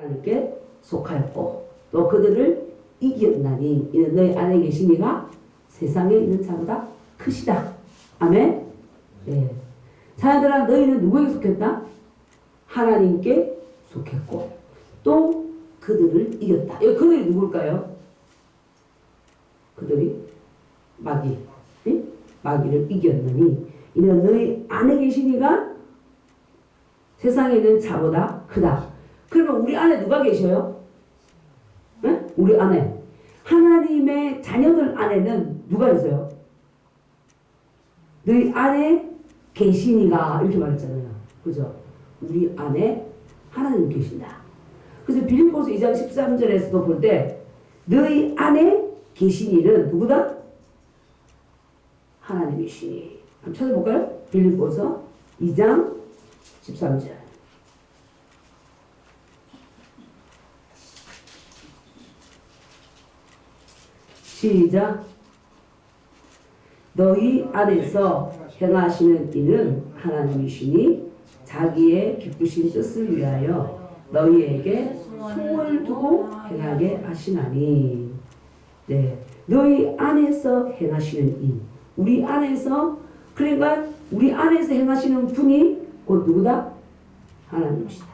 하나님께 속하였고 또 그들을 이겼나니 이는 너희 안에 계신 이가 세상에 있는 자보다 크시다. 아멘. 네. 자녀들아 너희는 누구에게 속했다? 하나님께 속했고 또 그들을 이겼다. 여기 그들이 누굴까요? 그들이 마귀, 네? 마귀를 이겼나니 이는 너희 안에 계신 이가 세상에 있는 자보다 크다. 그러면 우리 안에 누가 계셔요? 네? 우리 안에 하나님의 자녀들 안에는 누가 있어요? 너희 안에 계시니가 이렇게 말했잖아요. 그죠? 우리 안에 하나님 계신다. 그래서 빌립보서 2장 13절에서도 볼 때 너희 안에 계시니는 누구다? 하나님이시니. 한번 찾아볼까요? 빌립보서 2장 13절. 시작. 너희 안에서 행하시는 이는 하나님이시니 자기의 기쁘신 뜻을 위하여 너희에게 소원을 두고 행하게 하시나니. 네, 너희 안에서 행하시는 이, 우리 안에서, 그러니까 우리 안에서 행하시는 분이 곧 누구다? 하나님이시다.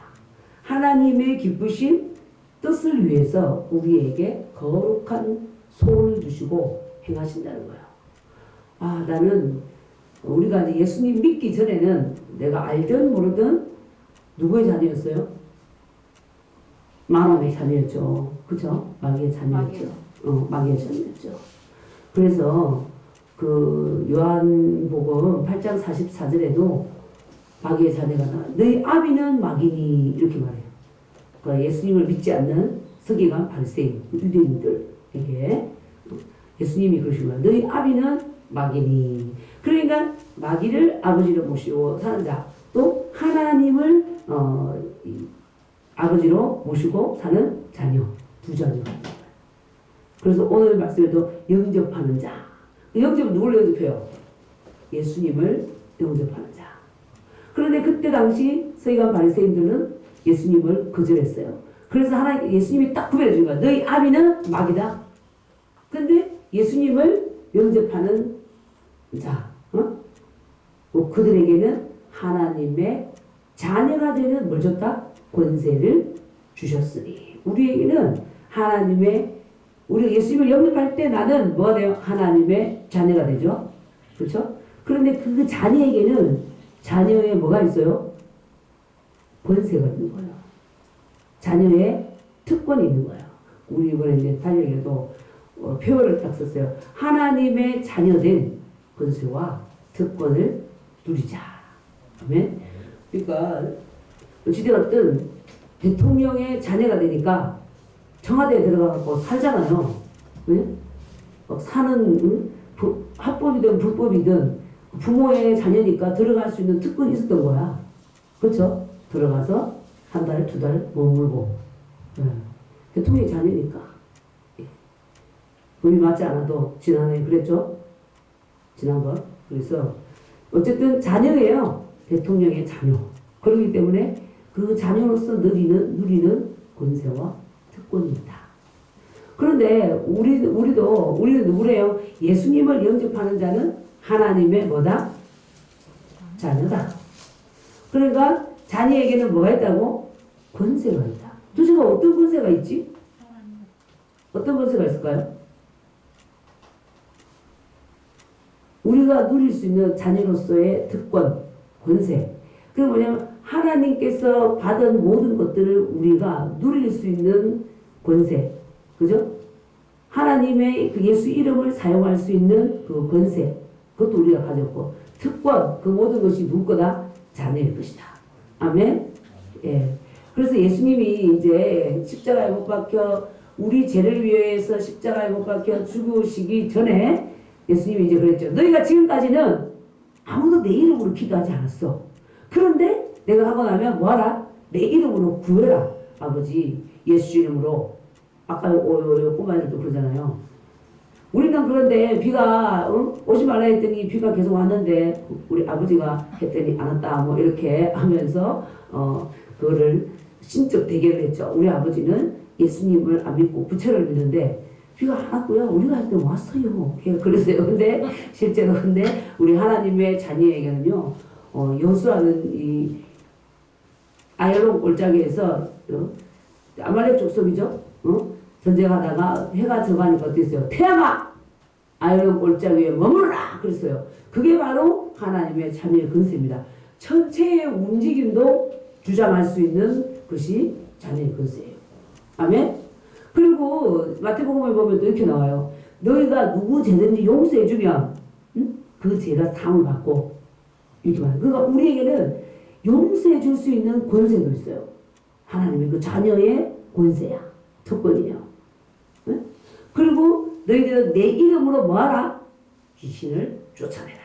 하나님의 기쁘신 뜻을 위해서 우리에게 거룩한 소원을 주시고 행하신다는 거예요. 아, 나는 우리가 예수님 믿기 전에는 내가 알든 모르든 누구의 자녀였어요? 마귀의 자녀였죠. 그죠? 마귀의 자녀였죠. 마귀의 자녀였죠. 그래서 그 요한복음 8장 44절에도 마귀의 자녀가 나와. 너희 아비는 마귀니 이렇게 말해요. 그러니까 예수님을 믿지 않는 서기관 바리새인 유대인들에게 예수님이 그러신 거예요. 너희 아비는 마귀니. 그러니까 마귀를 아버지로 모시고 사는 자, 또 하나님을 아버지로 모시고 사는 자녀, 두 자녀. 그래서 오늘 말씀에도 영접하는 자. 영접은 누구를 영접해요? 예수님을 영접하는 자. 그런데 그때 당시 서기관 바리새인들은 예수님을 거절했어요. 그래서 하나님 예수님이 딱 구별해 준 거야. 너희 아비는 마귀다. 근데 예수님을 영접하는 자, 그들에게는 하나님의 자녀가 되는 뭘 줬다? 권세를 주셨으니. 우리에게는 하나님의, 우리 예수님을 영접할 때 나는 뭐가 돼요? 하나님의 자녀가 되죠. 그렇죠? 그런데 그 자녀에게는 자녀에 뭐가 있어요? 권세가 있는 거예요. 자녀의 특권이 있는 거예요. 우리 이번에 이제 달력에도 표어를 딱 썼어요. 하나님의 자녀된 권세와 특권을 누리자. 아멘. 그러니까 어찌되었든 대통령의 자녀가 되니까 청와대에 들어가서 살잖아요. 네? 사는 합법이든 불법이든 부모의 자녀니까 들어갈 수 있는 특권이 있었던 거야. 그렇죠? 들어가서 한 달, 두 달 머물고. 네. 대통령의 자녀니까. 법이 맞지 않아도 지난해 그랬죠? 지난번. 그래서 어쨌든 자녀예요. 대통령의 자녀. 그렇기 때문에 그 자녀로서 누리는 권세와 특권이 있다. 그런데 우리는 누구래요? 예수님을 영접하는 자는 하나님의 뭐다? 자녀다. 그러니까 자녀에게는 뭐가 있다고? 권세가 있다. 도대체 어떤 권세가 있지? 어떤 권세가 있을까요? 우리가 누릴 수 있는 자녀로서의 특권, 권세. 그게 뭐냐면 하나님께서 받은 모든 것들을 우리가 누릴 수 있는 권세. 그죠? 하나님의 그 예수 이름을 사용할 수 있는 그 권세. 그것도 우리가 가졌고. 특권, 그 모든 것이 누구 거다? 자녀의 것이다. 아멘? 예. 그래서 예수님이 이제 십자가에 못 박혀 우리 죄를 위해서 십자가에 못 박혀 죽으시기 전에 예수님이 이제 그랬죠. 너희가 지금까지는 아무도 내 이름으로 기도하지 않았어. 그런데 내가 하고 나면 뭐하라? 내 이름으로 구해라. 아버지 예수 이름으로. 아까 꼬마애들도 그러잖아요. 우리는 그런데 비가 오지 말라 했더니 비가 계속 왔는데 우리 아버지가 했더니 안 왔다 뭐 이렇게 하면서 그거를 신적 대결을 했죠. 우리 아버지는 예수님을 안 믿고 부처를 믿는데 비가 안 왔고요. 우리가 할 때 왔어요. 그랬어요. 근데 실제로 근데 우리 하나님의 자녀에게는요. 여수아는 이 아얄론 골짜기에서 아말렉 족속이죠. 전쟁하다가 해가 져가니까 어땠어요? 태양아! 아얄론 골짜기에 머무르라! 그랬어요. 그게 바로 하나님의 자녀의 근세입니다. 전체의 움직임도 주장할 수 있는 것이 자녀의 근세예요. 아멘? 그리고 마태복음에 보면 또 이렇게 나와요. 너희가 누구 죄든지 용서해주면 그 죄가 사함을 받고 이렇게 말해요. 그러니까 우리에게는 용서해 줄 수 있는 권세도 있어요. 하나님의 그 자녀의 권세야. 특권이에요. 응? 그리고 너희들은 내 이름으로 뭐하라? 귀신을 쫓아내라.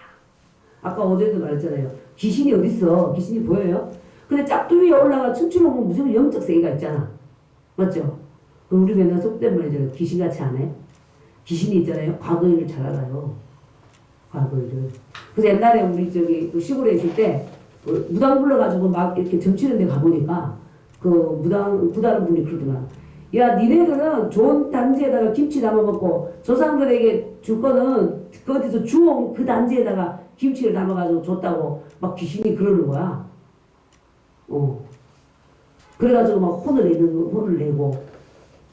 아까 어제도 말했잖아요. 귀신이 어딨어? 귀신이 보여요? 근데 짝퉁 위에 올라가 춤추는 건 무슨 영적 세계가 있잖아. 맞죠? 우리 맨날 속된 말이잖아요. 귀신같이 안 해? 귀신이 있잖아요. 과거 일을 잘 알아요. 과거 일을. 그래서 옛날에 우리 그 시골에 있을 때 무당 불러가지고 막 이렇게 점치는 데 가보니까 그 무당 구다른 분이 그러더만, 야 니네들은 좋은 단지에다가 김치 담아먹고 조상들에게 줄 거는 그 어디서 주워온 그 단지에다가 김치를 담아가지고 줬다고 막 귀신이 그러는 거야. 그래가지고 막 혼을 내고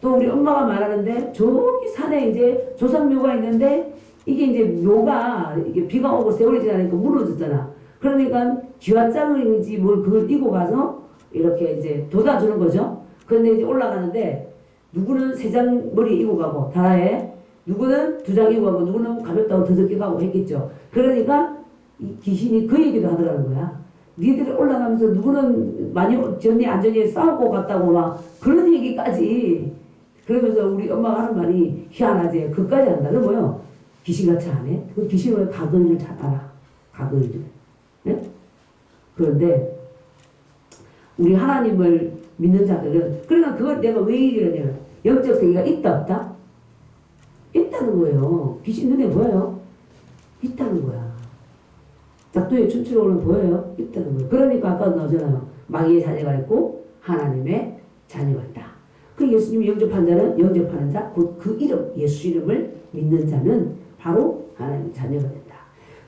또 우리 엄마가 말하는데 저기 산에 이제 조상묘가 있는데 이게 이제 묘가 이게 비가 오고 세월이 지나니까 무너졌잖아. 그러니까 기와장인지 뭘 그걸 이고 가서 이렇게 이제 돋아주는 거죠. 그런데 이제 올라가는데 누구는 3장 머리에 이고 가고 다라에 누구는 2장 이고 가고 누구는 가볍다고 더 적게 가고 했겠죠. 그러니까 이 귀신이 그 얘기도 하더라는 거야. 니들이 올라가면서 누구는 많이 전에 안전에 싸우고 갔다고 막 그런 얘기까지. 그러면서 우리 엄마가 하는 말이 희한하지. 그까지 한다는 뭐요? 귀신같이 안 해? 그 귀신을 가거리를 잘 알아. 가거리를. 네? 그런데 우리 하나님을 믿는 자들은, 그러니까 그걸 내가 왜 얘기하냐면 영적 세계가 있다 없다? 있다는 거예요. 귀신 눈에 보여요? 있다는 거야. 짝퉁에 춤추러 오는 보여요? 있다는 거예요. 그러니까 아까 나오잖아요. 마귀의 자녀가 있고 하나님의 자녀가 있다. 그 예수님이 영접한 자는, 영접하는 자, 곧 그 이름, 예수 이름을 믿는 자는 바로 하나님의 자녀가 된다.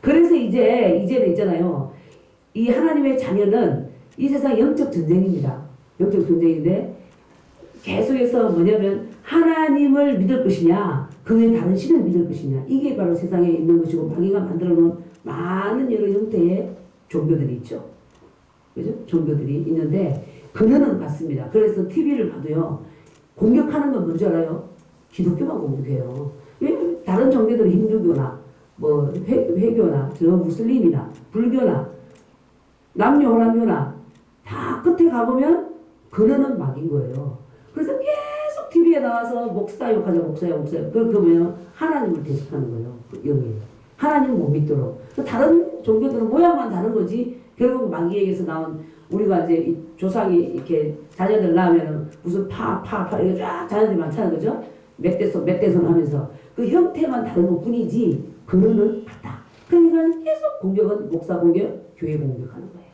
그래서 이제는 있잖아요. 이 하나님의 자녀는 이 세상 영적 전쟁입니다. 영적 전쟁인데 계속해서 뭐냐면 하나님을 믿을 것이냐, 그 외에 다른 신을 믿을 것이냐, 이게 바로 세상에 있는 것이고 마귀가 만들어 놓은 많은 여러 형태의 종교들이 있죠. 그죠? 종교들이 있는데 근원은 같습니다. 그래서 TV를 봐도요, 공격하는 건 뭔지 알아요? 기독교만 공격해요. 왜 다른 종교들은 힌두교나 뭐 회교나 저 무슬림이나 불교나 남녀호남교나 다 끝에 가보면 근원은 막인 거예요. 그래서 계속 TV에 나와서 목사 욕하자, 목사 욕. 그러면 하나님을 대적하는 거예요. 영이. 하나님을 못 믿도록. 다른 종교들은 모양만 다른 거지, 결국 마귀에게서 나온, 우리가 이제 이 조상이 이렇게 자녀들 낳으면 무슨 이렇게 쫙 자녀들이 많잖아요. 그죠? 멧돼손 하면서 그 형태만 다른 것 뿐이지 근원은 같다. 그러니까 계속 공격은 목사 공격, 교회 공격하는 거예요.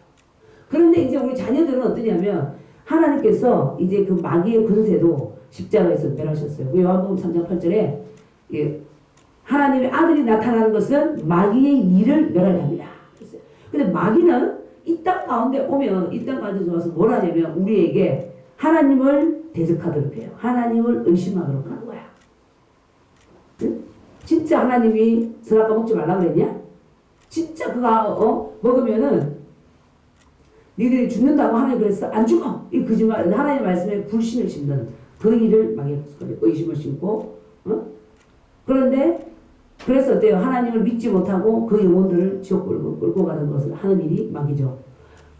그런데 이제 우리 자녀들은 어떠냐면 하나님께서 이제 그 마귀의 권세도 십자가에서 멸하셨어요. 그 요한복음 3장 8절에 하나님의 아들이 나타나는 것은 마귀의 일을 멸하려 합니다. 그랬어요. 근데 마귀는 이 땅 가운데 오면, 이 땅 가운데 와서 뭘 하냐면 우리에게 하나님을 대적하도록 해요. 하나님을 의심하도록 하는 거야. 응? 진짜 하나님이 선악과 먹지 말라고 그랬냐? 진짜 그거 먹으면은 니들이 죽는다고 하나님 그랬어? 안 죽어! 이 거짓말, 하나님 말씀에 불신을 심는 그 일을 마귀가 의심을 심고, 그런데 그래서 어때요? 하나님을 믿지 못하고 그 영혼들을 지옥 끌고 가는 것을 하는 일이 마귀죠.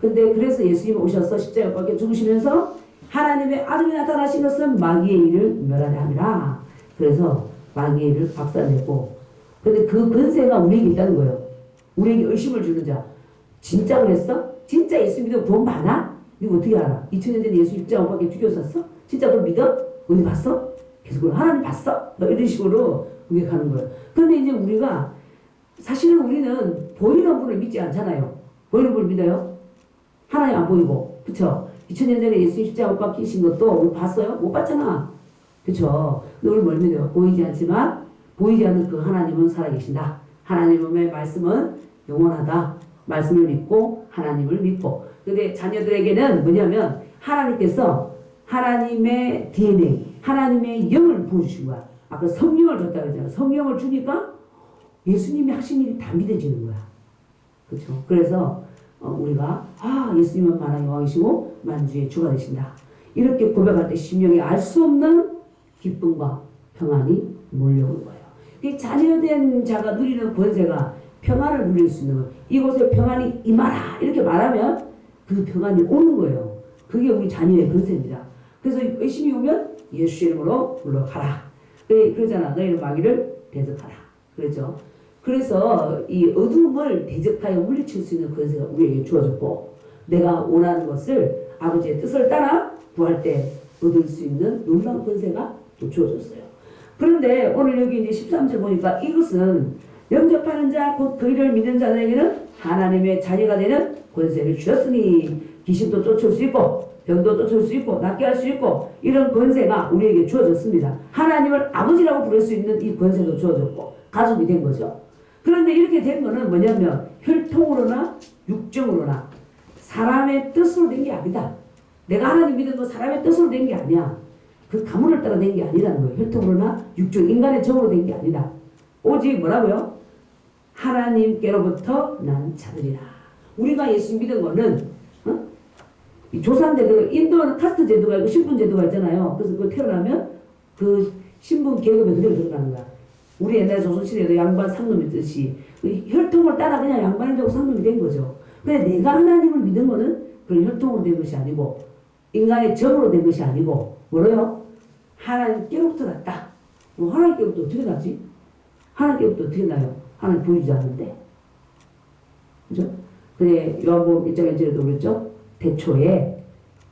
근데 그래서 예수님이 오셔서 십자가에 못 박혀 죽으시면서 하나님의 아들이 나타나신 것은 마귀의 일을 멸하려 함이라. 그래서 마귀의 일을 박살내고, 근데 그 권세가 우리에게 있다는 거예요. 우리에게 의심을 주는 자. 진짜 그랬어? 진짜 예수 믿으면 돈 많아? 이거 어떻게 알아? 2000년 전에 예수 십자가 못 박혀 죽였었어? 진짜 그걸 믿어? 어디 봤어? 계속 그걸 하나님 봤어? 이런 식으로 공격하는 거예요. 그런데 이제 우리가, 사실은 우리는 보이는 분을 믿지 않잖아요. 보이는 분을 믿어요? 하나님 안 보이고, 그쵸? 2000년 전에 예수님 십자가 못 박히신 것도 우리 봤어요? 못 봤잖아. 그쵸? 근데 우리 뭘 믿어요? 보이지 않지만 보이지 않는 그 하나님은 살아계신다. 하나님의 말씀은 영원하다. 말씀을 믿고 하나님을 믿고. 근데 자녀들에게는 뭐냐면 하나님께서 하나님의 DNA, 하나님의 영을 부어주신 거야. 아까 성령을 줬다고 했잖아. 성령을 주니까 예수님이 하신 일이 다 믿어지는 거야. 그렇죠? 그래서 우리가 예수님은 만왕의 왕이시고 만주의 주가 되신다. 이렇게 고백할 때 심령이 알 수 없는 기쁨과 평안이 몰려오는 거예요. 이 자녀된 자가 누리는 권세가 평안을 누릴 수 있는 거예요. 이곳에 평안이 임하라 이렇게 말하면 그 평안이 오는 거예요. 그게 우리 자녀의 권세입니다. 그래서 열심히 오면 예수 이름으로 물러가라. 그러잖아. 너희는 마귀를 대적하라. 그렇죠? 그래서 이 어둠을 대적하여 물리칠 수 있는 권세가 우리에게 주어졌고 내가 원하는 것을 아버지의 뜻을 따라 구할 때 얻을 수 있는 놀라운 권세가 또 주어졌어요. 그런데 오늘 여기 이제 13절 보니까 이것은 영접하는 자 곧 그이를 믿는 자들에게는 하나님의 자녀가 되는 권세를 주었으니 귀신도 쫓을 수 있고 병도 쫓을 수 있고 낫게 할 수 있고 이런 권세가 우리에게 주어졌습니다. 하나님을 아버지라고 부를 수 있는 이 권세도 주어졌고 가족이 된 거죠. 그런데 이렇게 된 거는 뭐냐면 혈통으로나 육정으로나 사람의 뜻으로 된 게 아니다. 내가 하나님 믿은 거 사람의 뜻으로 된 게 아니야. 그 가문을 따라 된 게 아니라는 거예요. 혈통으로나 육정, 인간의 정으로 된 게 아니다. 오직 뭐라고요? 하나님께로부터 난 자들이라. 우리가 예수 믿은 거는 이 조상제도가 인도는 카스트 제도가 있고 신분 제도가 있잖아요. 그래서 그 태어나면 그 신분 계급에 그대로 들어가는 거야. 우리 옛날 조선시대에도 양반 상놈이 뜻이 혈통을 따라 그냥 양반이 되고 상놈이 된 거죠. 근데 내가 하나님을 믿은 거는 그런 혈통으로 된 것이 아니고 인간의 정으로 된 것이 아니고 뭐래요? 하나님께로부터 났다. 하나님께로부터 어떻게 나지? 하나님께로부터 어떻게 나요? 하나님 보이지 않는데. 그죠? 근데 요한복음 1장 1절에도 그랬죠? 태초에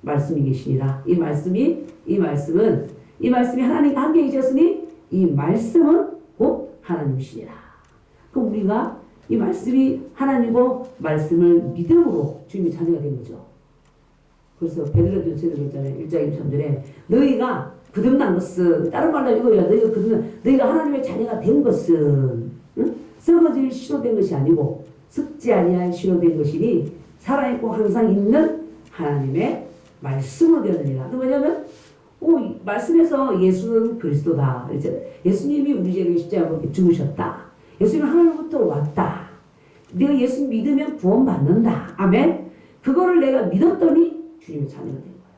말씀이 계시니라. 이 말씀은 하나님과 함께 계셨으니 이 말씀은 곧 하나님이시니라. 그럼 우리가 이 말씀이 하나님이고 말씀을 믿음으로 주님의 자녀가 된 거죠. 그래서 베드로전서에 그랬잖아요. 1장 23절에 너희가 거듭난 것은 다른 말로 이거야. 너희가 하나님의 자녀가 된 것은 썩어질 씨로 된 것이 아니고 썩지 아니할 씨로 된 것이니 살아있고 항상 있는 하나님의 말씀으로 되느니라. 그 뭐냐면 말씀에서 예수는 그리스도다. 예수님이 우리 죄를 십자가에 못 죽으셨다. 예수님은 하늘로부터 왔다. 내가 예수 믿으면 구원받는다. 아멘. 그거를 내가 믿었더니 주님의 자녀가 된 거야.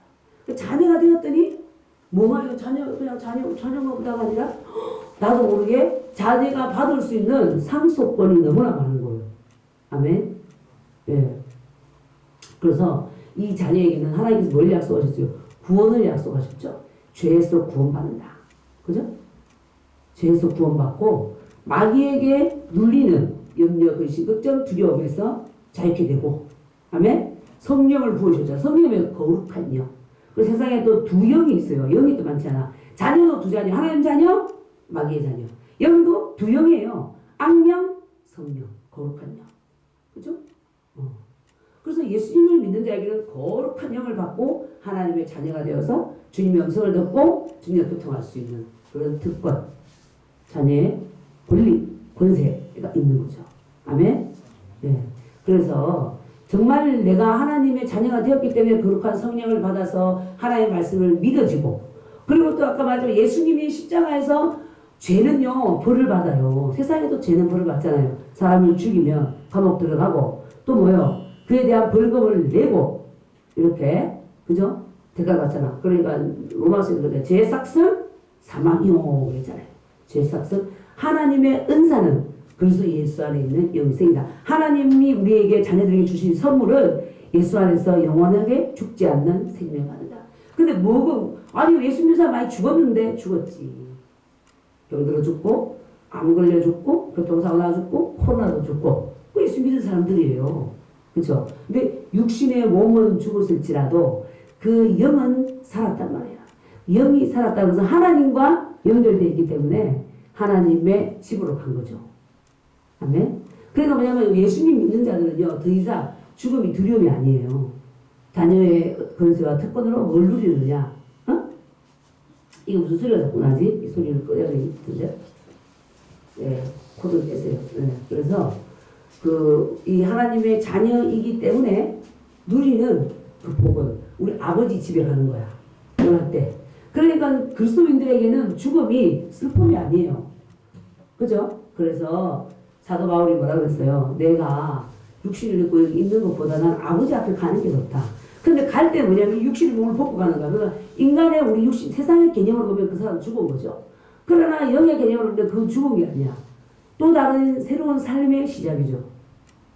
그 자녀가 되었더니 뭐가요? 그냥 자녀가 보다가 아니라 나도 모르게 자녀가 받을 수 있는 상속권이 너무나 많은 거예요. 아멘. 예. 그래서 이 자녀에게는 하나님께서 뭘 약속하셨어요? 구원을 약속하셨죠. 죄에서 구원받는다. 그죠? 죄에서 구원받고 마귀에게 눌리는 염려, 근심, 걱정, 두려움에서 자유케 되고 아멘? 성령을 부으셨죠. 성령의 거룩한 영. 그리고 세상에 또 두 영이 있어요. 영이 또 많잖아. 자녀도 두 자녀. 하나님 자녀, 마귀의 자녀. 영도 두 영이에요. 악령, 성령. 거룩한 영. 그죠? 그래서 예수님을 믿는 자에게는 거룩한 영을 받고 하나님의 자녀가 되어서 주님의 음성을 듣고 주님과 소통할 수 있는 그런 특권, 자녀의 권리, 권세가 있는 거죠. 아멘? 네. 그래서 정말 내가 하나님의 자녀가 되었기 때문에 거룩한 성령을 받아서 하나님의 말씀을 믿어지고 그리고 또 아까 말했지만 예수님이 십자가에서 죄는요 벌을 받아요. 세상에도 죄는 벌을 받잖아요. 사람을 죽이면 감옥 들어가고 또 뭐요? 그에 대한 벌금을 내고 이렇게 그죠? 대가를 받잖아. 그러니까 로마서에 그러잖아요. 죄의 삭은 사망이요 그랬잖아요. 죄의 삭은 하나님의 은사는 그리스도 예수 안에 있는 영생이다. 하나님이 우리에게 자녀들에게 주신 선물은 예수 안에서 영원하게 죽지 않는 생명을 받는다. 근데 아니 예수 믿는 사람 많이 죽었는데 죽었지. 병들어 죽고 암 걸려 죽고 교통사고 나 죽고 코로나도 죽고 그 예수 믿는 사람들이에요. 그렇죠? 근데 육신의 몸은 죽었을지라도 그 영은 살았단 말이야. 영이 살았다고 해서 하나님과 연결되어 있기 때문에 하나님의 집으로 간 거죠. 아멘? 그러니까 뭐냐면 예수님 믿는 자들은요 더 이상 죽음이 두려움이 아니에요. 자녀의 권세와 특권으로 뭘 누리느냐? 어? 이게 무슨 소리가 자꾸 나지? 이 소리를 꺼야 되겠던데? 예, 코드 떼세요. 예, 그래서 이 하나님의 자녀이기 때문에 누리는 그 복은 우리 아버지 집에 가는 거야. 영할 때. 그러니까 그리스도인들에게는 죽음이 슬픔이 아니에요. 그죠? 그래서 사도 바울이 뭐라 그랬어요? 내가 육신을 입고 여기 있는 것보다는 아버지 앞에 가는 게 좋다. 근데 갈 때 뭐냐면 육신의 몸을 벗고 가는 거야. 그러니까 인간의 우리 육신, 세상의 개념으로 보면 그 사람 죽은 거죠. 그러나 영의 개념으로 보면 그건 죽은 게 아니야. 또 다른 새로운 삶의 시작이죠.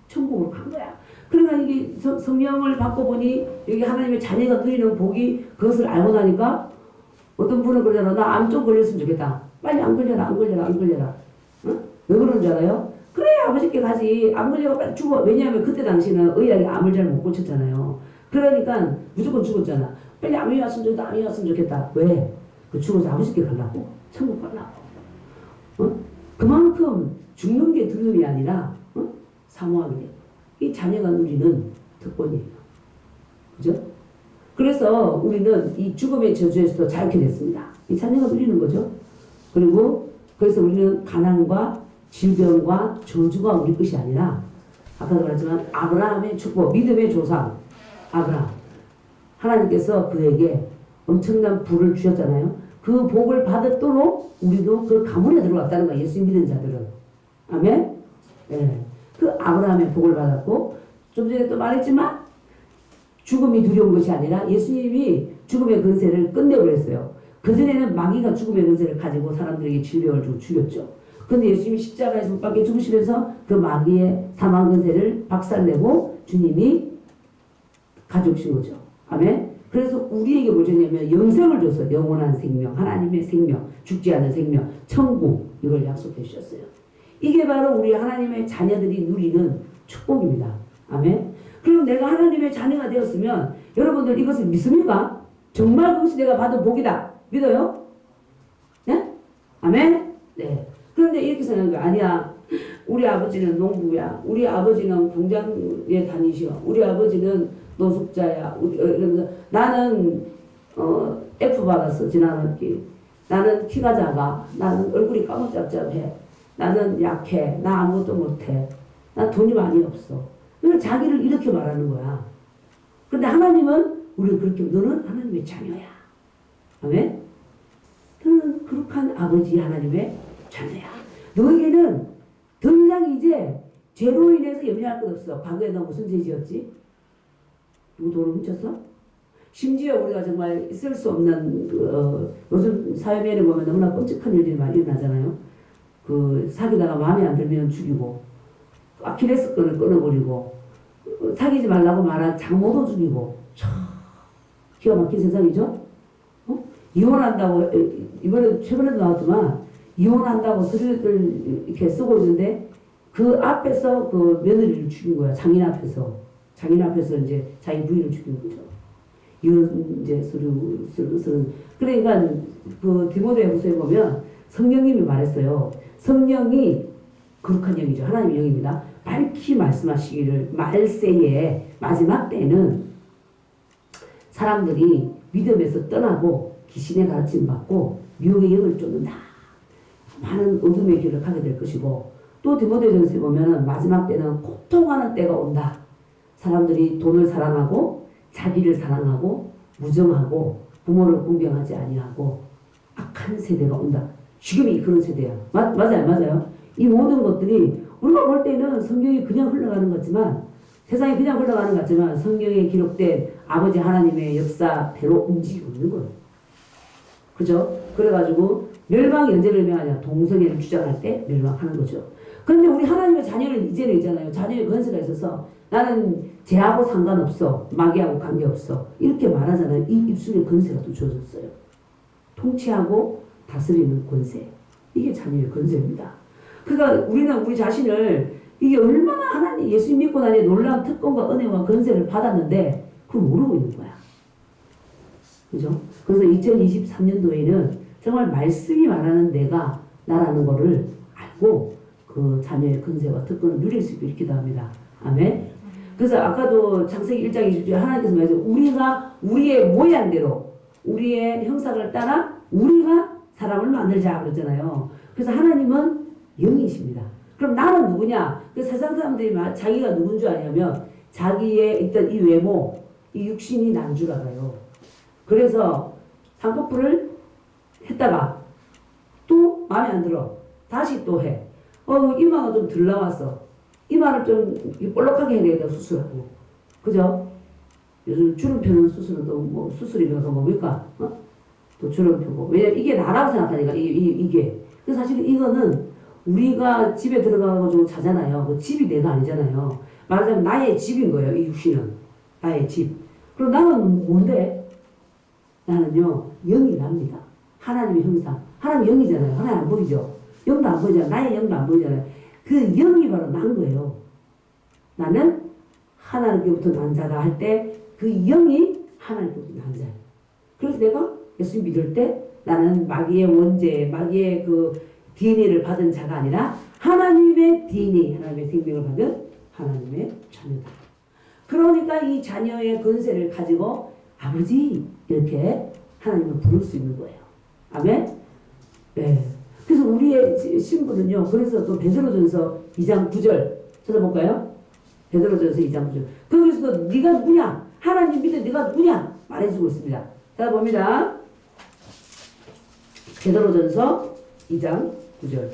천국으로 간 거야. 그러니까 이게 성령을 받고 보니 여기 하나님의 자녀가 누리는 복이 그것을 알고 나니까 어떤 분은 그러잖아. 나 암 좀 걸렸으면 좋겠다. 빨리 안 걸려라, 안 걸려라, 안 걸려라. 어? 왜 그러는 줄 알아요? 그래, 아버지께 가지. 암 걸려가 빨리 죽어. 왜냐하면 그때 당시는 의학이 암을 잘 못 고쳤잖아요. 그러니까 무조건 죽었잖아. 빨리 암이 왔으면 좋겠다, 암이 왔으면 좋겠다. 왜? 그 죽어서 아버지께 가려고. 천국 가려고. 어? 그만큼 죽는 게 두려움이 아니라 사모하게 돼요. 이 자녀가 누리는 특권이에요. 그죠? 그래서 우리는 이 죽음의 저주에서도 자유케 됐습니다. 이 자녀가 누리는 거죠. 그리고 그래서 우리는 가난과 질병과 저주가 우리 것이 아니라 아까도 말했지만 아브라함의 축복, 믿음의 조상 아브라함. 하나님께서 그에게 엄청난 부를 주셨잖아요. 그 복을 받았도록 우리도 그 가문에 들어갔다는 거야. 예수 믿는 자들은. 아멘? 네. 그 아브라함의 복을 받았고 좀 전에 또 말했지만 죽음이 두려운 것이 아니라 예수님이 죽음의 근세를 끝내버렸어요. 그전에는 마귀가 죽음의 근세를 가지고 사람들에게 질병을 주고 죽였죠. 그런데 예수님이 십자가에서 못 박혀 죽으시면서 그 마귀의 사망 근세를 박살내고 주님이 가져오신 거죠. 아멘? 그래서 우리에게 뭘 줬냐면 영생을 줬어요. 영원한 생명, 하나님의 생명, 죽지 않는 생명, 천국 이걸 약속해 주셨어요. 이게 바로 우리 하나님의 자녀들이 누리는 축복입니다. 아멘? 그럼 내가 하나님의 자녀가 되었으면 여러분들 이것을 믿습니까? 정말 그것이 내가 받은 복이다. 믿어요? 네? 아멘? 네. 그런데 이렇게 생각하는 거야. 아니야. 우리 아버지는 농부야. 우리 아버지는 공장에 다니셔. 우리 아버지는 노숙자야. 이러면서 나는 F 받았어. 지난 학기. 나는 키가 작아. 나는 얼굴이 까무잡잡해. 나는 약해. 나 아무것도 못해. 나 돈이 많이 없어. 그러니까 자기를 이렇게 말하는 거야. 그런데 하나님은 우리를 그렇게 너는 하나님의 자녀야. 아멘? 너는 거룩한 아버지 하나님의 자녀야. 너에게는 더 이상 이제 죄로 인해서 염려할 것 없어. 과거에 너 무슨 죄 지었지? 누구 돈을 훔쳤어? 심지어 우리가 정말 있을 수 없는 요즘 사회면에 보면 너무나 끔찍한 일들이 많이 일어나잖아요. 사귀다가 마음에 안 들면 죽이고 아킬레스건을 끊어버리고 사귀지 말라고 말한 장모도 죽이고 기가 막힌 세상이죠. 이혼한다고 이번에 최근에도 나왔지만 이혼한다고 서류를 이렇게 쓰고 있는데 그 앞에서 그 며느리를 죽인 거야. 장인 앞에서 이제 자기 부인을 죽인 거죠. 이혼 이제 서류 쓰는 그러니까 그 디모데후서에 보면 성령님이 말했어요. 성령이 거룩한 영이죠. 하나님의 영입니다. 밝히 말씀하시기를 말세에 마지막 때는 사람들이 믿음에서 떠나고 귀신의 가르침 받고 미혹의 영을 쫓는다. 많은 어둠의 길을 가게 될 것이고 또 디모데전서에 보면은 마지막 때는 고통하는 때가 온다. 사람들이 돈을 사랑하고 자기를 사랑하고 무정하고 부모를 공경하지 아니하고 악한 세대가 온다. 지금이 그런 세대야. 맞아요. 이 모든 것들이 우리가 볼 때는 성경이 그냥 흘러가는 것 같지만 세상이 그냥 흘러가는 것 같지만 성경에 기록된 아버지 하나님의 역사대로 움직이고 있는 거예요. 그죠? 그래가지고 멸망이 언제 멸망하냐? 동성애를 주장할 때 멸망하는 거죠. 그런데 우리 하나님의 자녀는 이제는 있잖아요. 자녀의 권세가 있어서 나는 죄하고 상관없어. 마귀하고 관계없어. 이렇게 말하잖아요. 이 입술에 권세가 또 주어졌어요. 통치하고 다스리는 권세. 이게 자녀의 권세입니다. 그러니까 우리는 우리 자신을 이게 얼마나 하나님 예수 믿고 나니 놀라운 특권과 은혜와 권세를 받았는데 그걸 모르고 있는 거야. 그죠? 그래서 2023년도에는 정말 말씀이 말하는 내가 나라는 거를 알고 그 자녀의 권세와 특권을 누릴 수 있게 기도합니다. 아멘. 그래서 아까도 창세기 1장 20절에 하나님께서 말하죠. 우리가 우리의 모양대로 우리의 형상을 따라 우리가 사람을 만들자 그랬잖아요. 그래서 하나님은 영이십니다. 그럼 나는 누구냐? 그 세상 사람들이 자기가 누군 줄 아냐면 자기의 있던 이 외모, 이 육신이 난 줄 알아요. 그래서 쌍꺼풀을 했다가 또 마음에 안 들어. 다시 또 해. 이마가 좀 덜 나왔어. 이마를 좀 볼록하게 해야 되겠다. 수술하고. 그죠? 요즘 주름 펴는 수술은 또 뭐 수술이라서 뭡니까? 또 주름 펴고. 왜냐면 이게 나라고 생각하니까 이게. 그래서 사실 이거는 우리가 집에 들어가가지고 자잖아요. 그 집이 내가 아니잖아요. 말하자면 나의 집인 거예요. 이 육신은. 나의 집. 그럼 나는 뭔데? 나는요. 영이 납니다. 하나님의 형상. 하나님 영이잖아요. 하나님 안 보이죠? 영도 안 보이잖아요. 나의 영도 안 보이잖아요. 그 영이 바로 난 거예요. 나는 하나님께부터 난 자다 할 때 그 영이 하나님께부터 난 자예요. 그래서 내가 예수님 믿을 때 나는 마귀의 원죄, 마귀의 그 DNA를 받은 자가 아니라 하나님의 DNA, 하나님의 생명을 받은 하나님의 자녀다. 그러니까 이 자녀의 권세를 가지고 아버지 이렇게 하나님을 부를 수 있는 거예요. 아멘? 네. 그래서 우리의 신분은요. 그래서 또 베드로전서 2장 9절 찾아볼까요? 베드로전서 2장 9절. 거기서도 네가 누구냐? 하나님 믿어 네가 누구냐? 말해주고 있습니다. 찾아봅니다. 베드로전서 2장 9절.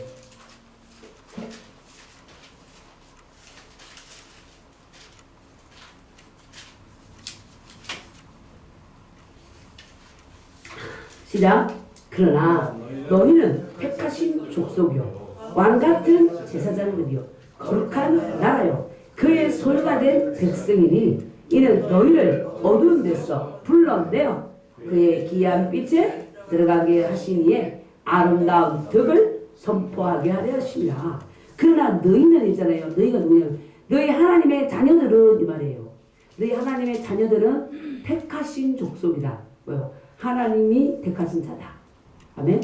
시작. 그러나 너희는 택하신 족속이요 왕같은 제사장들이요 거룩한 나라요 그의 소유가 된 백성이니 이는 너희를 어두운 데서 불러내어 그의 기이한 빛에 들어가게 하시니에 아름다운 덕을 선포하게 하려 하시니라. 그러나 너희는 있잖아요. 너희가 누구냐면 너희 하나님의 자녀들은 이 말이에요. 너희 하나님의 자녀들은 택하신 족속이다. 뭐요? 하나님이 택하신 자다. 아멘.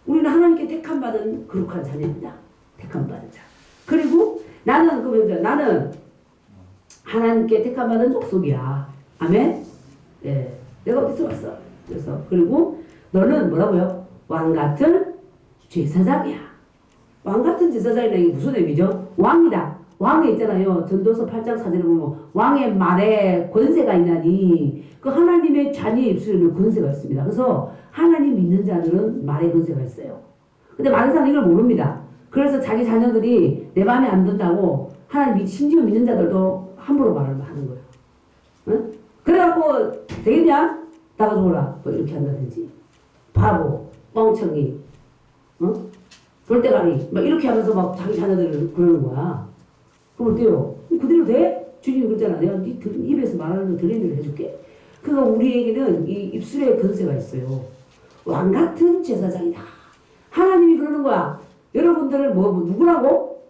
우리는 하나님께 택함받은 거룩한 자녀입니다. 택함받은 자. 그리고 나는 나는 하나님께 택함받은 족속이야. 아멘. 예. 내가 어디서 왔어? 그래서 그리고 너는 뭐라고요? 왕 같은 제사장이야. 왕 같은 제사장이라는 게 무슨 의미죠? 왕이다. 왕에 있잖아요. 전도서 8장 4절에 보면 왕의 말에 권세가 있나니 그 하나님의 자녀의 입술에는 권세가 있습니다. 그래서 하나님 믿는 자들은 말에 권세가 있어요. 근데 많은 사람은 이걸 모릅니다. 그래서 자기 자녀들이 내 마음에 안 든다고 하나님 심지어 믿는 자들도 함부로 말을 하는 거예요. 응? 그래갖고 되겠냐? 나가 죽어라. 뭐 이렇게 한다든지 바보, 뻥청이, 돌대가리 막 이렇게 하면서 막 자기 자녀들을 그러는 거야. 그럼 어때요? 그대로 돼? 주님이 그랬잖아. 내가 네 입에서 말하는 거 들리는 대로 해줄게. 그러니까 우리에게는 이 입술에 권세가 있어요. 왕같은 제사장이다. 하나님이 그러는 거야. 여러분들을 누구라고?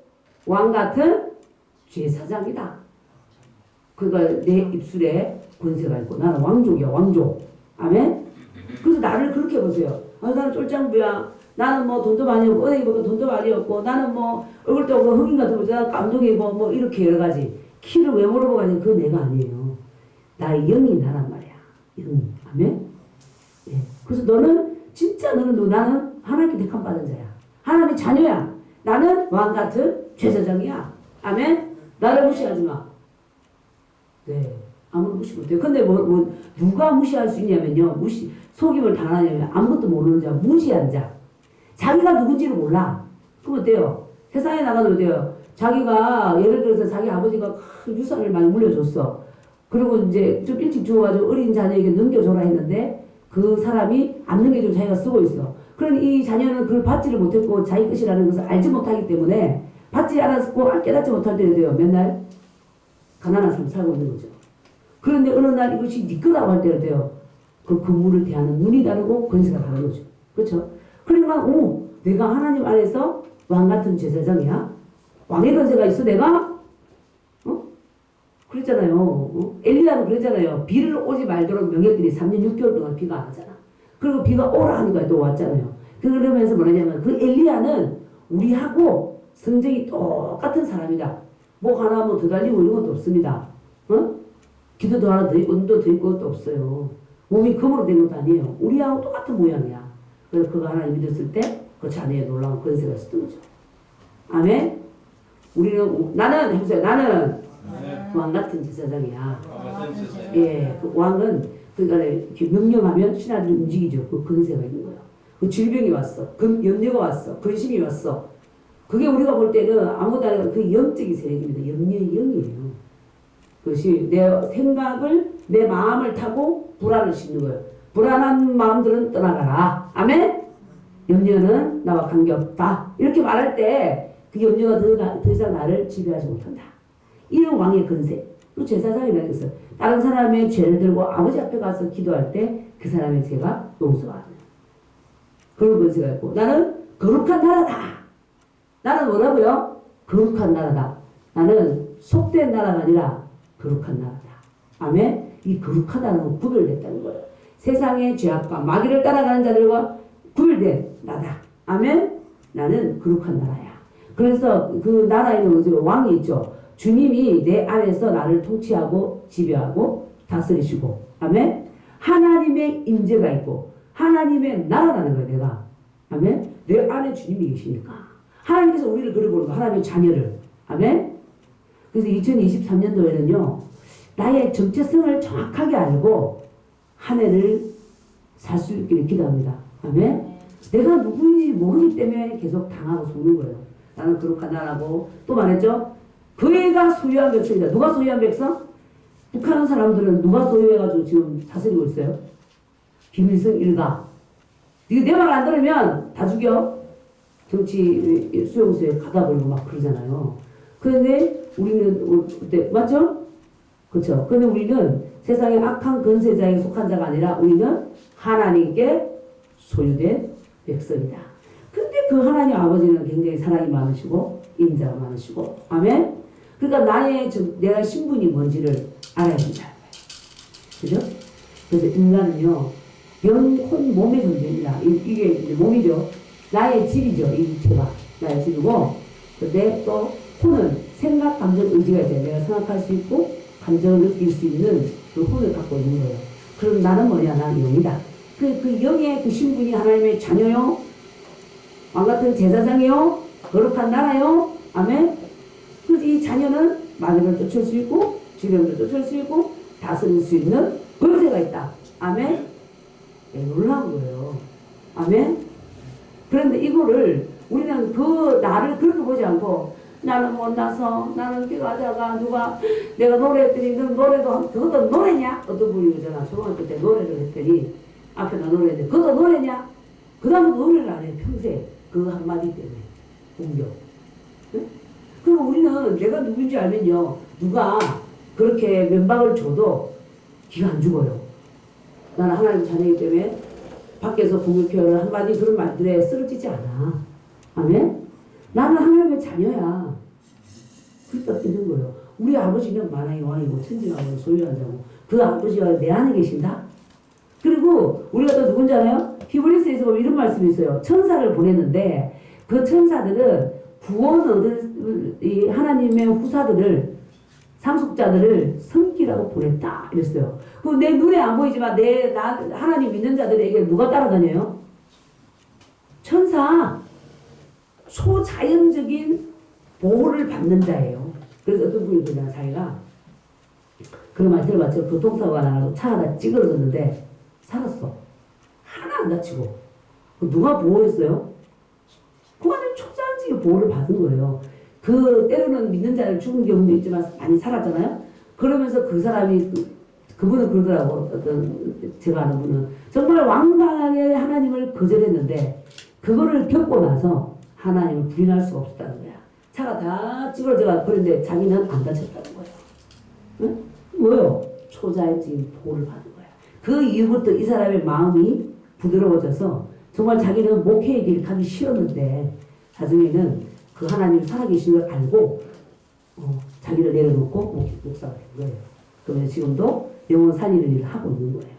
왕같은 제사장이다. 그러니까 내 입술에 권세가 있고 나는 왕족이야. 왕족. 아멘? 그래서 나를 그렇게 보세요. 나는 쫄짱부야. 나는 뭐 돈도 많이 없고 은행에 보면 돈도 많이 없고 나는 뭐 얼굴도 없고 흑인 같은 거 있잖아. 감독이고 뭐 이렇게 여러 가지. 키를 왜 물어보가지고 그거 내가 아니에요. 나의 영이 나란 말이야. 영이. 아멘? 예. 그래서 너는 진짜 너는 나는 하나님께 택함 받은 자야. 하나님의 자녀야. 나는 왕같은 제사장이야. 아멘? 나를 무시하지 마. 네. 아무도 무시 못해요. 근데 누가 무시할 수 있냐면요. 속임을 당하냐면 아무것도 모르는 자, 무지한 자. 자기가 누군지를 몰라. 그럼 어때요? 세상에 나가도 어때요? 자기가 예를 들어서 자기 아버지가 큰 유산을 많이 물려줬어. 그리고 이제 좀 일찍 죽어가지고 어린 자녀에게 넘겨줘라 했는데 그 사람이 안 넘겨주고 자기가 쓰고 있어. 그럼 이 자녀는 그걸 받지를 못했고 자기 것이라는 것을 알지 못하기 때문에 받지 않았고 깨닫지 못할 때는 돼요. 맨날 가난한 삶 살고 있는 거죠. 그런데 어느 날 이것이 네 거라고 할 때는 돼요. 그 건물을 대하는 눈이 다르고 권세가 다른 거죠. 그렇죠? 그러니까 내가 하나님 안에서 왕같은 제사장이야. 왕의 권세가 있어 내가? 그랬잖아요. 엘리야도 그랬잖아요. 비를 오지 말도록 명했더니 3년 6개월 동안 비가 안 오잖아. 그리고 비가 오라 하니까 또 왔잖아요. 그러면서 뭐냐면 그 엘리야는 우리하고 성정이 똑같은 사람이다. 뭐 하나 뭐 더 달리고 이런 것도 없습니다. 어? 기도도 하나 더 있고 운도 더 있고 것도 없어요. 몸이 금으로 된 것도 아니에요. 우리하고 똑같은 모양이야. 그래서 그거 하나님 믿었을 때 그 자녀의 놀라운 권세가 있었던 거죠. 아멘. 우리는 나는 해보세요. 나는 왕 같은 제사장이야. 예, 그 왕은 그러니까 이렇게 명령하면 신하들이 움직이죠. 그 권세가 있는 거예요. 그 질병이 왔어. 그 염려가 왔어. 근심이 왔어. 그게 우리가 볼 때는 아무것도 아니라 그 영적인 세력입니다. 염려의 영이에요. 그것이 내 생각을 내 마음을 타고 불안을 싣는 거예요. 불안한 마음들은 떠나가라. 아멘. 염려는 나와 관계없다. 이렇게 말할 때 그 염려가 더 이상 나를 지배하지 못한다. 이런 왕의 권세. 또 제사장이라는 것은 다른 사람의 죄를 들고 아버지 앞에 가서 기도할 때 그 사람의 죄가 용서가 돼요. 그런 권세가 있고 나는 거룩한 나라다. 나는 뭐라고요? 거룩한 나라다. 나는 속된 나라가 아니라 거룩한 나라다. 아멘. 이 거룩하다는 구별됐다는 거예요. 세상의 죄악과 마귀를 따라가는 자들과 구별된 나다. 아멘. 나는 거룩한 나라야. 그래서 그 나라에는 왕이 있죠. 주님이 내 안에서 나를 통치하고 지배하고 다스리시고, 아멘. 하나님의 임재가 있고 하나님의 나라라는 거예요. 내가, 아멘. 내 안에 주님이 계시니까 하나님께서 우리를 그리고 하나님의 자녀를, 아멘. 그래서 2023년도에는요 나의 정체성을 정확하게 알고 한 해를 살 수 있기를 기도합니다. 아멘. 내가 누구인지 모르기 때문에 계속 당하고 속는 거예요. 나는 거룩한 나라고 또 말했죠. 그애가 소유한 백성이다. 누가 소유한 백성? 북한 사람들은 누가 소유해가지고 지금 다스리고 있어요? 김일성 일가. 이거 내 말 안 들으면 다 죽여. 정치 수용소에 가다 버리고 막 그러잖아요. 그런데 우리는 그때 맞죠? 그렇죠. 그런데 우리는 세상의 악한 권세자에 속한 자가 아니라 우리는 하나님께 소유된 백성이다. 근데 그 하나님 아버지는 굉장히 사랑이 많으시고 인자가 많으시고, 아멘. 그러니까 내가 신분이 뭔지를 알아야 된다. 그죠? 그래서 인간은요 영혼 몸의 존재입니다. 이게 이제 몸이죠. 나의 집이죠. 이 육체가 나의 집이고, 근데 또 혼은 생각, 감정, 의지가 있어요. 내가 생각할 수 있고 감정을 느낄 수 있는 그 혼을 갖고 있는 거예요. 그럼 나는 뭐냐? 나는 영이다. 그 영의 그 신분이 하나님의 자녀요, 왕 같은 제사장이요, 거룩한 나라요, 아멘. 그래서 이 자녀는 마귀를 쫓을 수 있고 질병을 쫓을 수 있고 다스릴 수 있는 권세가 있다. 아멘. 네, 놀라운 거예요. 아멘. 그런데 이거를 우리는 그 나를 그렇게 보지 않고 나는 못나서 나는 기도하다가 누가 내가 노래했더니 너 노래도 그것도 노래냐? 어떤 분이 그러잖아. 초등학교 때 노래를 했더니 앞에다 노래했는데 그것도 노래냐? 그 다음에 노래를 안 해. 평생 그 한마디 때문에 공격. 응? 그럼 우리는 내가 누군지 알면요 누가 그렇게 면박을 줘도 기가 안 죽어요. 나는 하나님 자녀이기 때문에 밖에서 공격해오는 한마디 그런 말들에 쓰러지지 않아. 아멘? 나는 하나님의 자녀야. 그렇다 뜨는 거예요. 우리 아버지는 만왕의 왕이고 천지왕을 소유한 자고 그 아버지가 내 안에 계신다? 그리고 우리가 또 누군지 알아요? 히브리서에서 보면 이런 말씀이 있어요. 천사를 보냈는데 그 천사들은 구원 얻을 이 하나님의 후사들을 상속자들을 섬기라고 보냈다 이랬어요. 그 내 눈에 안 보이지만 하나님 믿는 자들에게 누가 따라다녀요? 천사. 초자연적인 보호를 받는 자예요. 그래서 어떤 분이 그러잖아. 자기가 그런 말 들어봤죠. 교통사고가 나가지고 차가 찌그러졌는데 살았어. 하나 안 다치고. 누가 보호했어요? 그 안에 초자연적인 보호를 받은 거예요. 그 때로는 믿는 자를 죽은 경우도 있지만 많이 살았잖아요. 그러면서 그 사람이 그분은 그러더라고. 어떤 제가 아는 분은 정말 완강하게 하나님을 거절했는데 그거를 겪고 나서 하나님을 부인할 수가 없었다는 거야. 차가 다 찌그러져가 그런데 자기는 안 다쳤다는 거야. 응? 뭐요? 초자연적인 보호를 받은 거야. 그 이후부터 이 사람의 마음이 부드러워져서 정말 자기는 목회의 길을 가기 싫었는데 나중에는 그 하나님 살아계신 걸 알고 자기를 내려놓고 목사가 된 거예요. 그러면서 지금도 영원 살리는 일을 하고 있는 거예요.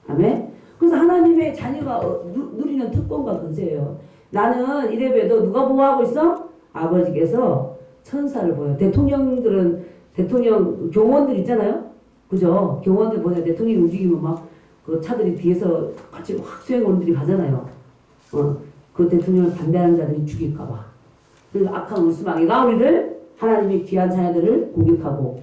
아멘? 그래서 하나님의 자녀가 누리는 특권과 권세예요. 나는 이래봬도 누가 보호하고 있어? 아버지께서 천사를 보여. 대통령들은 대통령 경호원들 있잖아요. 그죠? 경호원들 보내 대통령이 움직이면 막 그 차들이 뒤에서 같이 확 수행원들이 가잖아요. 그 대통령을 반대하는 자들이 죽일까봐. 그래서 악한 원수마귀가 우리를 하나님의 귀한 자녀들을 공격하고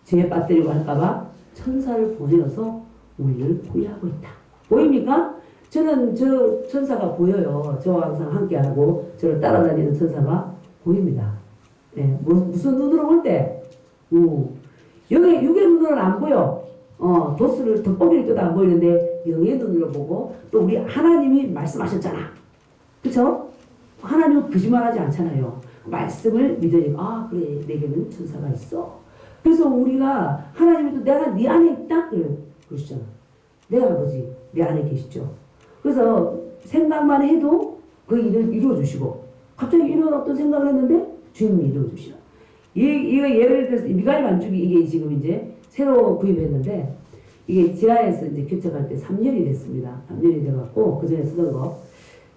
죄에 빠뜨리고 할까봐 천사를 보내어서 우리를 구애하고 있다. 보입니까? 저는 저 천사가 보여요. 저와 항상 함께하고 저를 따라다니는 천사가 보입니다. 네, 무슨 눈으로 볼 때? 여기 육의 눈으로는 안 보여. 도스를 돋보기를 껴도 안 보이는데 영의 눈으로 보고 또 우리 하나님이 말씀하셨잖아. 그쵸? 하나님은 거짓말하지 않잖아요. 말씀을 믿으니까 그래 내게는 천사가 있어. 그래서 우리가 하나님이 또 내가 네 안에 있다? 그러시잖아. 내 아버지 내 안에 계시죠. 그래서 생각만 해도 그 일을 이루어주시고 갑자기 이런 어떤 생각을 했는데 주님이 이루어주시라. 이거 예를 들어서 미가엘 반죽이 이게 지금 이제 새로 구입했는데 이게 지하에서 이제 교체할 때 3년이 됐습니다. 3년이 돼갖고 그 전에 쓰던 거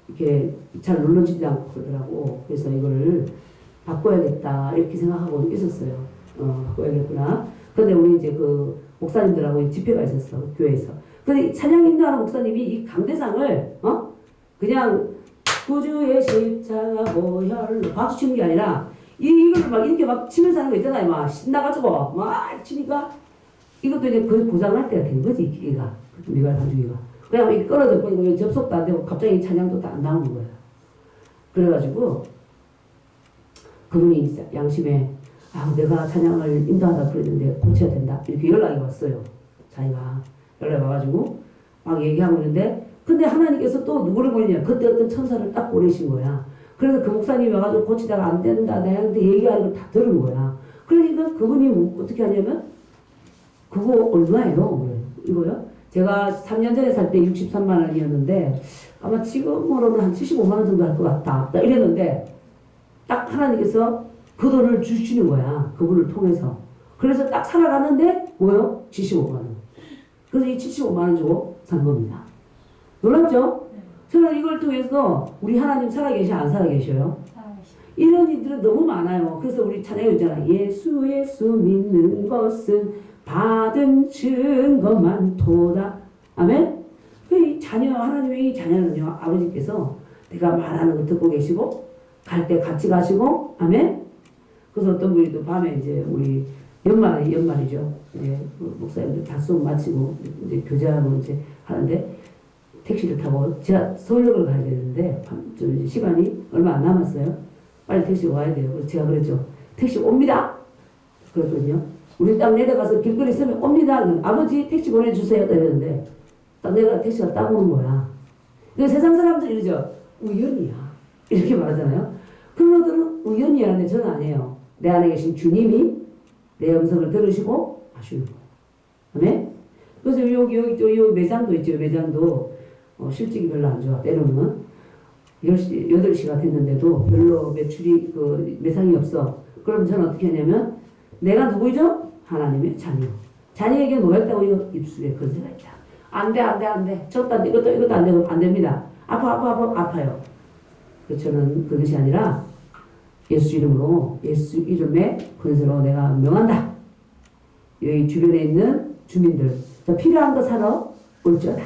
이렇게 잘 눌러지지 않고 그러더라고. 그래서 이거를 바꿔야겠다 이렇게 생각하고 있었어요. 바꿔야겠구나. 근데 우리 이제 그 목사님들하고 집회가 있었어 교회에서. 근데 찬양 인도하는 목사님이 이 강대상을 그냥 구주의 십자가 보혈로 박수 치는 게 아니라 이거를 막 이렇게 막 치면서 하는 거 있잖아요. 막 신나가지고 막 치니까 이것도 이제 거의 고장날 때가 된 거지 기계가 미갈 반죽이가. 그냥 이렇게 끊어져 버리고 접속도 안 되고 갑자기 찬양도 안 나오는 거야. 그래가지고 그분이 진짜 양심에 내가 찬양을 인도하다 그랬는데 고쳐야 된다 이렇게 연락이 왔어요. 자기가 연락이 와가지고 막 얘기하고 있는데 근데 하나님께서 또 누구를 보내냐 그때 어떤 천사를 딱 보내신 거야. 그래서 그 목사님이 와가지고 고치다가 안 된다 내한테 얘기하는 걸 다 들은 거야. 그러니까 그분이 어떻게 하냐면 그거 얼마예요? 이거요? 제가 3년 전에 살 때 63만 원이었는데 아마 지금으로는 한 75만 원 정도 할 것 같다. 딱 이랬는데 딱 하나님께서 그 돈을 주시는 거야. 그분을 통해서. 그래서 딱 살아갔는데 뭐요? 75만 원. 그래서 이 75만 원 주고 산 겁니다. 놀랍죠? 저는 이걸 통해서 우리 하나님 살아계시 안 살아계셔요? 이런 일들은 너무 많아요. 그래서 우리 찬양이 있잖아. 예수 믿는 것은 받은 증거만 도다. 아멘? 이 자녀, 하나님의 이 자녀는요, 아버지께서 내가 말하는 거 듣고 계시고, 갈 때 같이 가시고, 아멘? 그래서 어떤 분이 또 밤에 이제 우리 연말이죠. 이제 목사님들 다 수업 마치고, 이제 교제하고 이제 하는데, 택시를 타고 제가 서울역을 가야 되는데, 좀 이제 시간이 얼마 안 남았어요. 빨리 택시가 와야 돼요. 그래서 제가 그랬죠. 택시 옵니다! 그랬거든요. 우리 딱 내려가서 길거리 있으면 옵니다. 아버지 택시 보내주세요. 이랬는데 딱 내가 택시가 딱 오는 거야. 그러니까 세상 사람들 이러죠. 우연이야. 이렇게 말하잖아요. 그분들은 우연이라는데 저는 아니에요. 내 안에 계신 주님이 내 음성을 들으시고 하시는 거예요. 아멘? 그래서 여기 매장도 있죠. 매장도 실적이 별로 안 좋아. 때로는 8시가 됐는데도 별로 매출이 매상이 없어. 그럼 저는 어떻게 하냐면 내가 누구죠? 하나님의 자녀. 자녀에게 뭐가 있다고? 이거 입술에 건세가 있다. 안 돼. 저것도 안 돼. 이것도 안 되고 안 됩니다. 아파요. 저는 그것이 아니라 예수 이름으로, 예수 이름의 건세로 내가 명한다. 여기 주변에 있는 주민들, 필요한 거 사러 올지어다.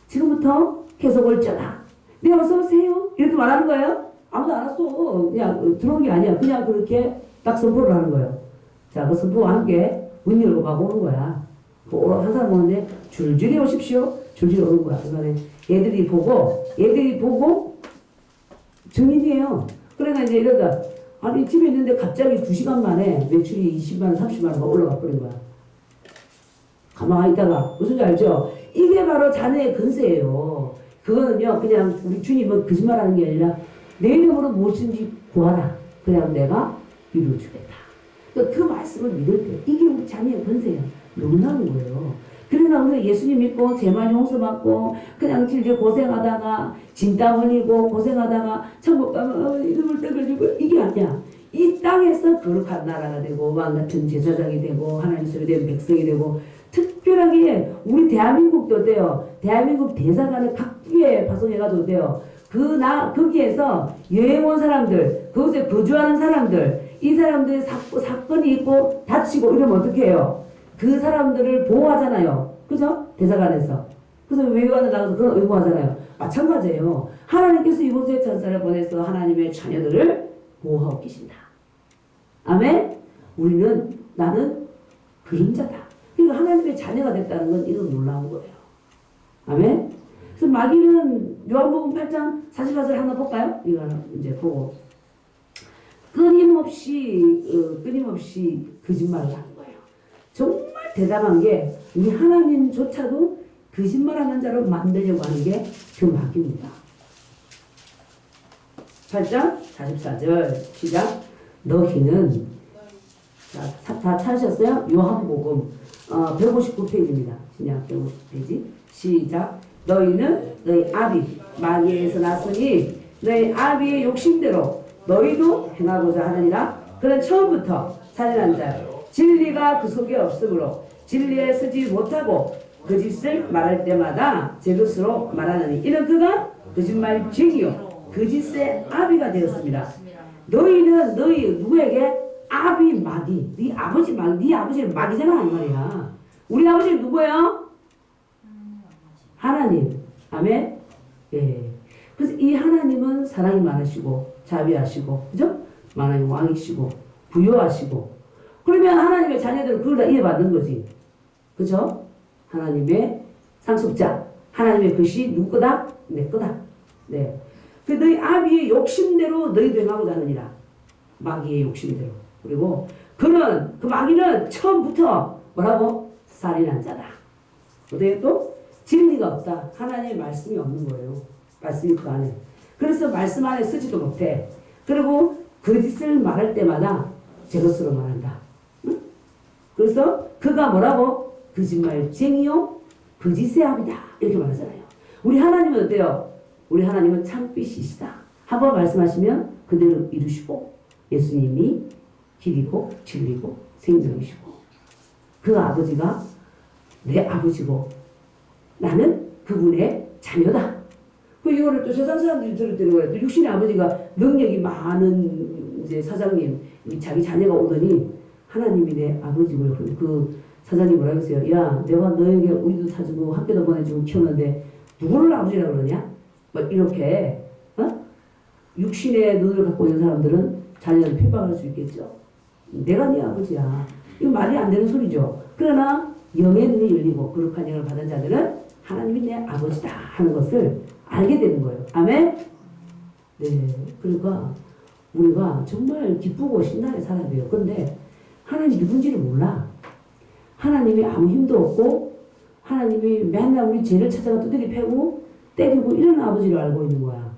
지금부터 계속 올지어다. 네, 어서 오세요. 이렇게 말하는 거예요. 아무도 안 왔어. 그냥 들어온 게 아니야. 그냥 그렇게 딱 선포를 하는 거예요. 자, 그 선포와 함께 문 열고 막 오는 거야. 한 사람 오는데 줄줄이 오십시오. 줄줄이 오는 거야. 그러니까 얘들이 보고 증인이에요. 그러니까 이제 이러다 아니 집에 있는데 갑자기 2시간 만에 매출이 20만 원, 30만 원가 올라가 버린 거야. 가만히 있다가 무슨 줄 알죠? 이게 바로 자녀의 건세예요. 그거는요 그냥 우리 주님은 거짓말하는 게 아니라 내 이름으로 무엇인지 구하라. 그냥 내가 이루어주겠다. 그 말씀을 믿을 때 이게 우리 자녀의 건세예요. 놀라운 거예요. 그러나 우리가 예수님 믿고 죄만 용서받고 그냥 질질 고생하다가 진땀 흘리고 고생하다가 천국 가면 이름을 떠들고 이게 아니야. 이 땅에서 거룩한 나라가 되고 왕같은 제사장이 되고 하나님 소리 된 백성이 되고 특별하게 우리 대한민국도 어때요? 대한민국 대사관을 각기에 파송해가지고 어때요? 거기에서 여행 온 사람들, 그곳에 거주하는 사람들, 이 사람들이 사건이 있고 다치고 이러면 어떻게 해요? 그 사람들을 보호하잖아요. 그죠? 대사관에서. 그래서 외교관에 나가서 그런 의무하잖아요. 마찬가지예요. 하나님께서 이곳에 천사를 보내서 하나님의 자녀들을 보호하고 계신다. 아멘? 나는 그림자다. 그러니까 하나님의 자녀가 됐다는 건 이건 놀라운 거예요. 아멘? 그래서 마귀는 요한복음 8장 44절 한번 볼까요? 이거 이제 보고 끊임없이 거짓말을 하는 거예요. 정말 대단한 게 우리 하나님조차도 거짓말하는 자로 만들려고 하는 게 그 마귀입니다. 8장 44절 시작. 너희는 다 찾으셨어요? 요한복음 159페이지입니다. 신약 159페이지 시작. 너희는 너희 아비 마귀에서 났으니 너희 아비의 욕심대로 너희도 행하고자 하느니라. 그는 처음부터 살인한 자 진리가 그 속에 없으므로 진리에 서지 못하고 거짓을 말할 때마다 제 것으로 말하느니 이는 그가 거짓말쟁이요 거짓의 아비가 되었습니다. 너희는 너희 누구에게? 아비 마귀. 네 아버지 마귀. 네 아버지는 마귀잖아 이 말이야. 우리 아버지는 누구예요? 하나님. 아멘. 예. 그래서 이 하나님은 사랑이 많으시고 자비하시고 그죠? 만왕의 왕이시고 부유하시고 그러면 하나님의 자녀들은 그걸 다 이해받는 거지. 그죠? 하나님의 상속자. 하나님의 것이 누구 거다? 내 거다. 네. 그 너희 아비의 욕심대로 너희도 행하고자 하느니라. 마귀의 욕심대로. 그리고 그 마귀는 처음부터 뭐라고? 살인한 자다. 그다음에 또 진리가 없다. 하나님의 말씀이 없는 거예요. 말씀이 그 안에. 그래서 말씀 안에 쓰지도 못해. 그리고 거짓을 말할 때마다 제 것으로 말한다. 응? 그래서 그가 뭐라고? 거짓말쟁이요 거짓의 아비다. 이렇게 말하잖아요. 우리 하나님은 어때요? 우리 하나님은 참빛이시다. 한번 말씀하시면 그대로 이루시고 예수님이 길이고 진리고 생명이시고 그 아버지가 내 아버지고 나는 그분의 자녀다. 그 이거를 또 세상 사람들이 들을 때는 거예요. 육신의 아버지가 능력이 많은 이제 사장님 자기 자녀가 오더니 하나님이 내 아버지고요. 그 사장님 뭐라 그랬어요? 야, 내가 너에게 우유도 사주고 학교도 보내주고 키웠는데 누구를 아버지라고 그러냐? 뭐 이렇게 육신의 눈을 갖고 있는 사람들은 자녀를 핍박할 수 있겠죠. 내가 네 아버지야. 이거 말이 안 되는 소리죠. 그러나 영의 눈이 열리고 거룩한 영을 받은 자들은 하나님이 내 아버지다 하는 것을 알게 되는 거예요. 아멘? 네. 그러니까 우리가 정말 기쁘고 신나게 살아야 돼요. 근데 하나님 누군지를 몰라. 하나님이 아무 힘도 없고 하나님이 맨날 우리 죄를 찾아가 두드리 패고 때리고 이런 아버지를 알고 있는 거야.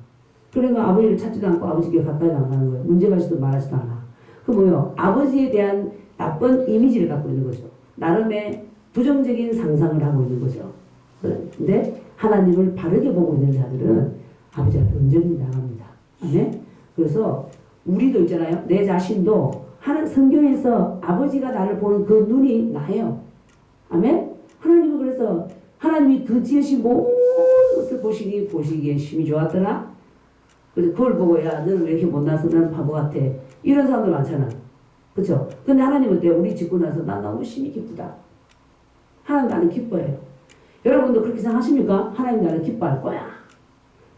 그러니까 아버지를 찾지도 않고 아버지께 가까이 안 가는 거예요. 문제가지도 말하지도 않아. 그 뭐요? 아버지에 대한 나쁜 이미지를 갖고 있는 거죠. 나름의 부정적인 상상을 하고 있는 거죠. 근데 하나님을 바르게 보고 있는 자들은 아버지 앞에 온전히 나갑니다. 아멘? 그래서 우리도 있잖아요. 내 자신도 성경에서 아버지가 나를 보는 그 눈이 나예요. 아멘? 하나님은 그래서 하나님이 그 지으신 모든 것을 보시니 보시기에 심히 좋았더라. 그래서 그걸 보고 야 너는 왜 이렇게 못나서 나는 바보 같아. 이런 사람들 많잖아. 그렇죠? 근데 하나님은 어때요? 우리 짓고 나서 난 너무 심히 기쁘다. 하나님 나는 기뻐해요. 여러분도 그렇게 생각하십니까? 하나님 나는 기뻐할 거야.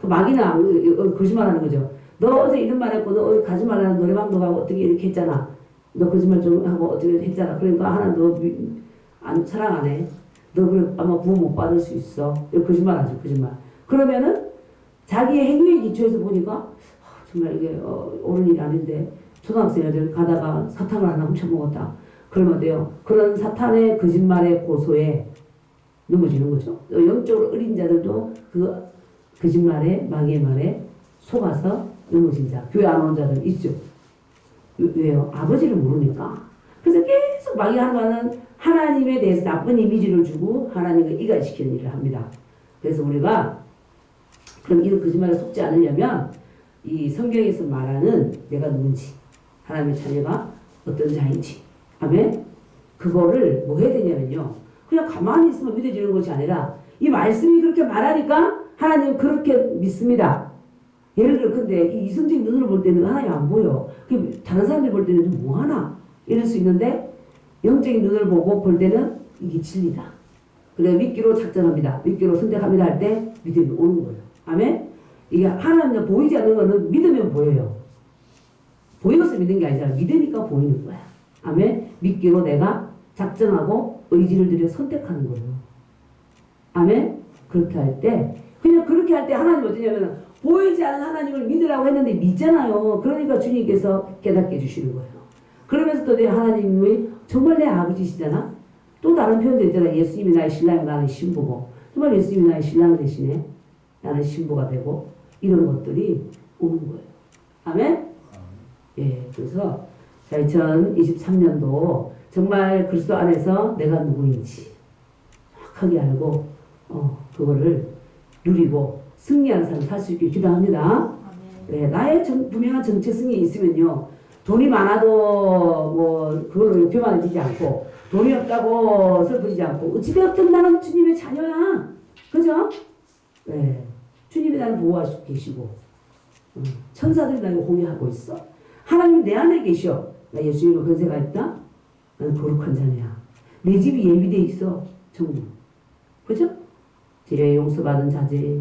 그 마귀는 거짓말하는 거죠. 너 어제 이런 말 했고 너 어디 가지 말라는 노래방도 가고 어떻게 이렇게 했잖아. 너 거짓말 좀 하고 어떻게 했잖아. 그러니까 하나님 너 사랑 안 해. 너 그래 아마 구원 못 받을 수 있어. 이렇게 거짓말하죠. 거짓말. 그러면은 자기의 행위에 기초해서 보니까 정말 이게 옳은 일이 아닌데 초등학생 애들 가다가 사탕을 하나 훔쳐먹었다. 그러면 어때요? 그런 사탄의 거짓말의 고소에 넘어지는 거죠. 영적으로 어린 자들도 그 거짓말에 마귀의 말에 속아서 넘어진 자. 교회 안 오는 자들 있죠. 왜요? 아버지를 모르니까. 그래서 계속 마귀 하는 거는 하나님에 대해서 나쁜 이미지를 주고 하나님을 이간시키는 일을 합니다. 그래서 우리가 그럼 이런 거짓말에 속지 않으려면 이 성경에서 말하는 내가 누군지 하나님의 자녀가 어떤 자인지 아멘? 그거를 뭐 해야 되냐면요. 그냥 가만히 있으면 믿어지는 것이 아니라 이 말씀이 그렇게 말하니까 하나님은 그렇게 믿습니다. 예를 들어 근데 이 이성적인 눈으로 볼 때는 하나님 안 보여. 그 다른 사람들이 볼 때는 좀 뭐하나 이럴 수 있는데 영적인 눈을 보고 볼 때는 이게 진리다. 그래 믿기로 작정합니다. 믿기로 선택합니다 할 때 믿음이 오는 거예요. 아멘. 이게 하나님 보이지 않는 거는 믿으면 보여요. 보여서 믿는 게 아니잖아. 믿으니까 보이는 거야. 아멘. 믿기로 내가 작정하고 의지를 들여 선택하는 거예요. 아멘. 그렇게 할 때 그냥 그렇게 할 때 하나님 어떠냐면 보이지 않는 하나님을 믿으라고 했는데 믿잖아요. 그러니까 주님께서 깨닫게 해주시는 거예요. 그러면서 또 내 하나님이 정말 내 아버지시잖아. 또 다른 표현도 있잖아. 예수님이 나의 신랑 나는 신부고 정말 예수님이 나의 신랑 대신에 나는 신부가 되고 이런 것들이 오는 거예요. 아멘. 예, 그래서 2023년도 정말 그리스도 안에서 내가 누구인지 정확하게 알고 그거를 누리고 승리하는 삶을 살 수 있게 기도합니다. 네, 나의 분명한 정체성이 있으면요 돈이 많아도 뭐 그걸로 교만해지지 않고 돈이 없다고 슬프지 않고 어찌되었든 나는 주님의 자녀야. 그죠? 네, 주님이 나를 보호하시고 계시고 천사들이 나를 호위하고 있어. 하나님 내 안에 계셔. 나 예수님의 권세가 있다. 나는 거룩한 자녀야. 내 집이 예비돼 있어. 정말. 그죠? 죄 용서받은 자제.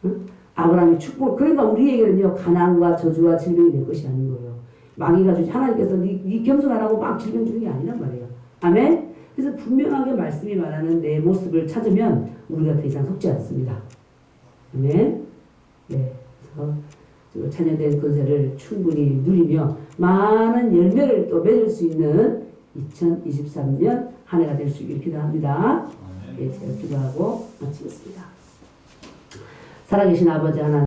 응? 아브라함의 축복. 그러니까 우리에게는요 가난과 저주와 질병이 될 것이 아닌 거예요. 마귀가 주지 하나님께서 네 겸손하라고 막 질병 주는 게 아니란 말이에요. 아멘. 그래서 분명하게 말씀이 말하는 내 모습을 찾으면 우리가 더 이상 속지 않습니다. 아멘. 네. 그래서 자녀된 권세를 충분히 누리며 많은 열매를 또 맺을 수 있는 2023년 한 해가 될 수 있기를 기도합니다. 네, 제가 기도하고 마치겠습니다. 살아계신 아버지 하나님.